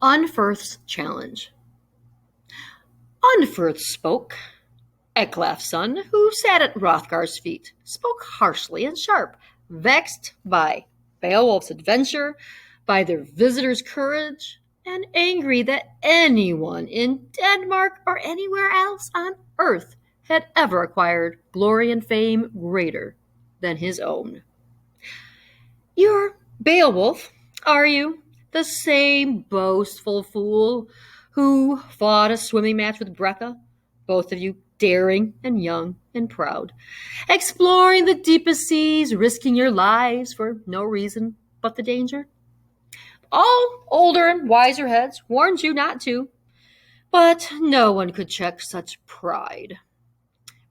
Unferth's challenge. Unferth spoke. Ecglaf's son, who sat at Hrothgar's feet, spoke harshly and sharp, vexed by Beowulf's adventure, by their visitor's courage, and angry that anyone in Denmark or anywhere else on earth had ever acquired glory and fame greater than his own. You're Beowulf, are you? The same boastful fool who fought a swimming match with Brecca, both of you daring and young and proud, exploring the deepest seas, risking your lives for no reason but the danger? All older and wiser heads warned you not to, but no one could check such pride.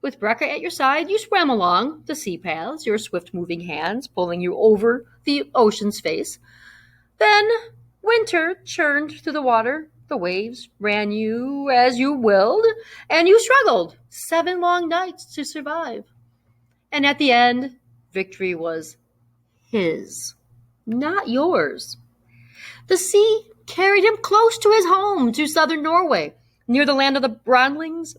With Brecca at your side, you swam along the sea paths, your swift moving hands pulling you over the ocean's face. Then winter churned through the water, the waves ran you as you willed, and you struggled 7 long nights to survive. And at the end, victory was his, not yours. The sea carried him close to his home, to southern Norway, near the land of the Brondings,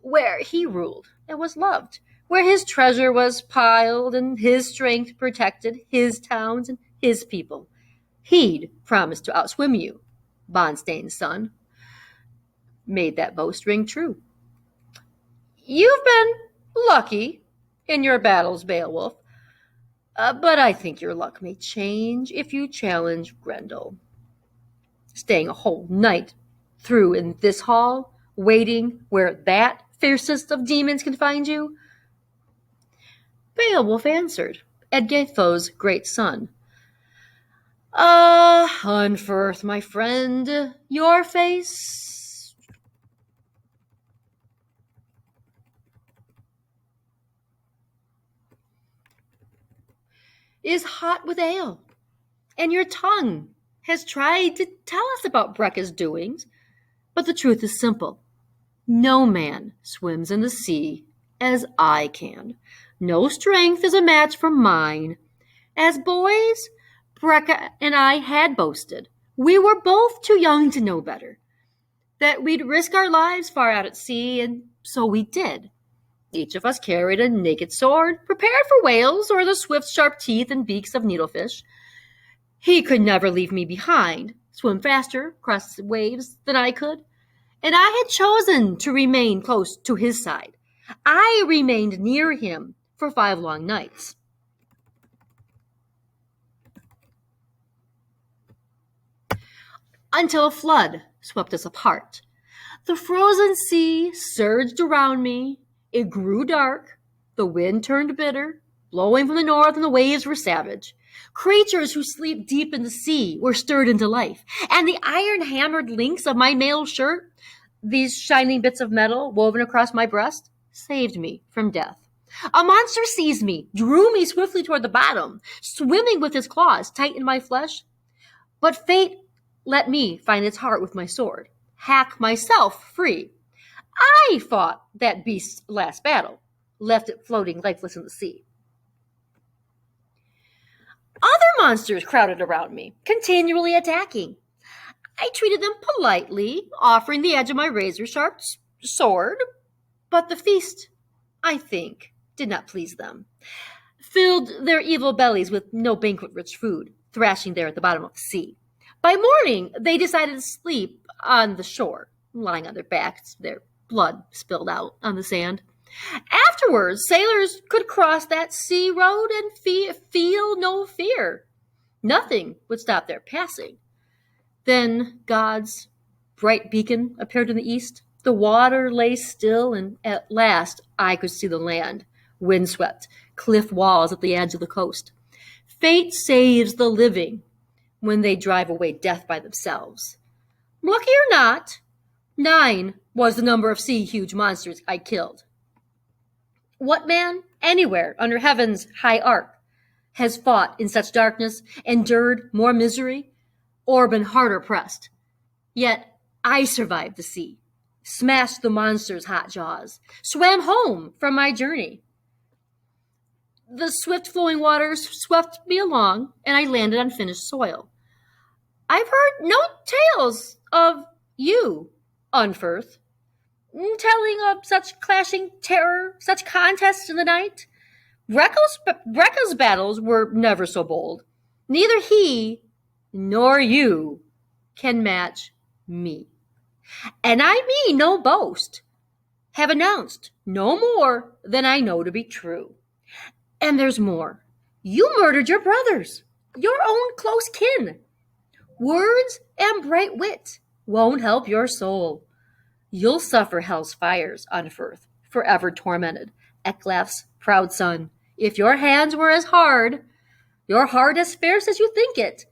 where he ruled and was loved, where his treasure was piled and his strength protected his towns and his people. He'd promised to outswim you, Bonstain's son. Made that boast ring true. You've been lucky in your battles, Beowulf, but I think your luck may change if you challenge Grendel. Staying a whole night through in this hall, waiting where that fiercest of demons can find you? Beowulf answered, Edgaitho's great son. Unferth, my friend, your face is hot with ale, and your tongue has tried to tell us about Brecca's doings, but the truth is simple. No man swims in the sea as I can. No strength is a match for mine. As boys, Brecca and I had boasted. We were both too young to know better. That we'd risk our lives far out at sea, and so we did. Each of us carried a naked sword, prepared for whales or the swift, sharp teeth and beaks of needlefish. He could never leave me behind, swim faster across the waves than I could. And I had chosen to remain close to his side. I remained near him for 5 long nights. Until a flood swept us apart. The frozen sea surged around me. It grew dark. The wind turned bitter, blowing from the north, and the waves were savage. Creatures who sleep deep in the sea were stirred into life, and the iron-hammered links of my mail shirt, these shining bits of metal woven across my breast, saved me from death. A monster seized me, drew me swiftly toward the bottom, swimming with his claws tight in my flesh. But fate let me find its heart with my sword, hack myself free. I fought that beast's last battle, left it floating lifeless in the sea. Other monsters crowded around me, continually attacking. I treated them politely, offering the edge of my razor-sharp sword, but the feast, I think, did not please them. Filled their evil bellies with no banquet-rich food, thrashing there at the bottom of the sea. By morning, they decided to sleep on the shore, lying on their backs, their blood spilled out on the sand. Afterwards, sailors could cross that sea road and feel no fear. Nothing would stop their passing. Then God's bright beacon appeared in the east. The water lay still, and at last I could see the land, windswept, cliff walls at the edge of the coast. Fate saves the living when they drive away death by themselves. Lucky or not, 9 was the number of sea-huge monsters I killed. What man anywhere under heaven's high arc has fought in such darkness, endured more misery, or been harder pressed? Yet I survived the sea, smashed the monster's hot jaws, swam home from my journey. The swift flowing waters swept me along, and I landed on finished soil. I've heard no tales of you, Unferth, telling of such clashing terror, such contests in the night. Brecca's battles were never so bold. Neither he nor you can match me. And I mean no boast. Have announced no more than I know to be true. And there's more. You murdered your brothers, your own close kin. Words and bright wit won't help your soul. You'll suffer hell's fires, Unferth, forever tormented, Ecglaf's proud son. If your hands were as hard, your heart as fierce as you think it,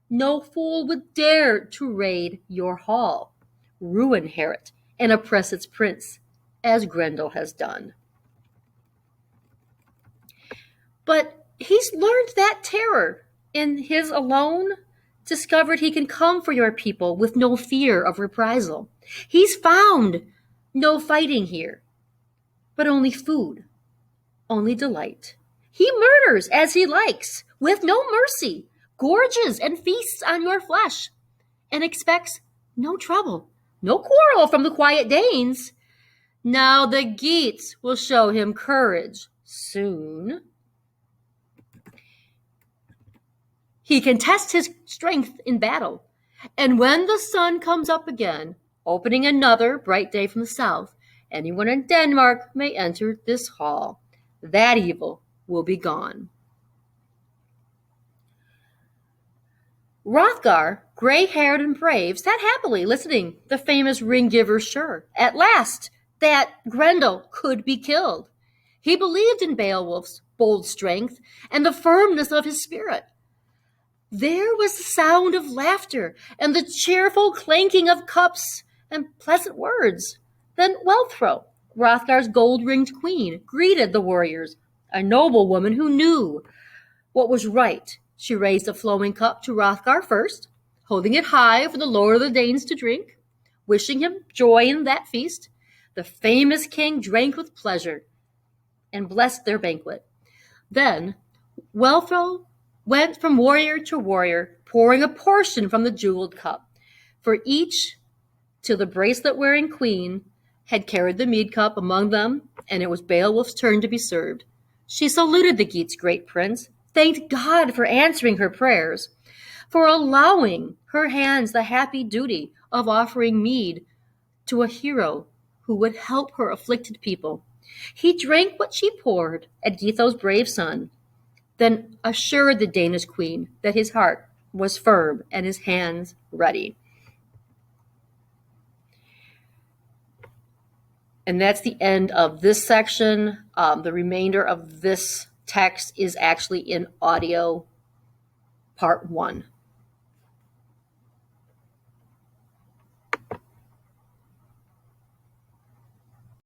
no fool would dare to raid your hall, ruin Herod, and oppress its prince, as Grendel has done. But he's learned that terror, and his alone discovered he can come for your people with no fear of reprisal. He's found no fighting here, but only food, only delight. He murders as he likes, with no mercy, gorges and feasts on your flesh, and expects no trouble, no quarrel from the quiet Danes. Now the Geats will show him courage soon. He can test his strength in battle, and when the sun comes up again, opening another bright day from the south, anyone in Denmark may enter this hall. That evil will be gone. Hrothgar, gray-haired and brave, sat happily listening, the famous ring-giver sure. At last, that Grendel could be killed. He believed in Beowulf's bold strength and the firmness of his spirit. There was the sound of laughter and the cheerful clanking of cups and pleasant words. Then Wealthro, Hrothgar's gold-ringed queen, greeted the warriors, a noble woman who knew what was right. She raised a flowing cup to Hrothgar first, holding it high for the Lord of the Danes to drink, wishing him joy in that feast. The famous king drank with pleasure and blessed their banquet. Then Wealthro went from warrior to warrior, pouring a portion from the jeweled cup. For each, till the bracelet-wearing queen had carried the mead cup among them, and it was Beowulf's turn to be served. She saluted the Geats' great prince, thanked God for answering her prayers, for allowing her hands the happy duty of offering mead to a hero who would help her afflicted people. He drank what she poured at Githo's brave son, then assured the Danish queen that his heart was firm and his hands ready. And that's the end of this section. The remainder of this text is actually in audio part 1.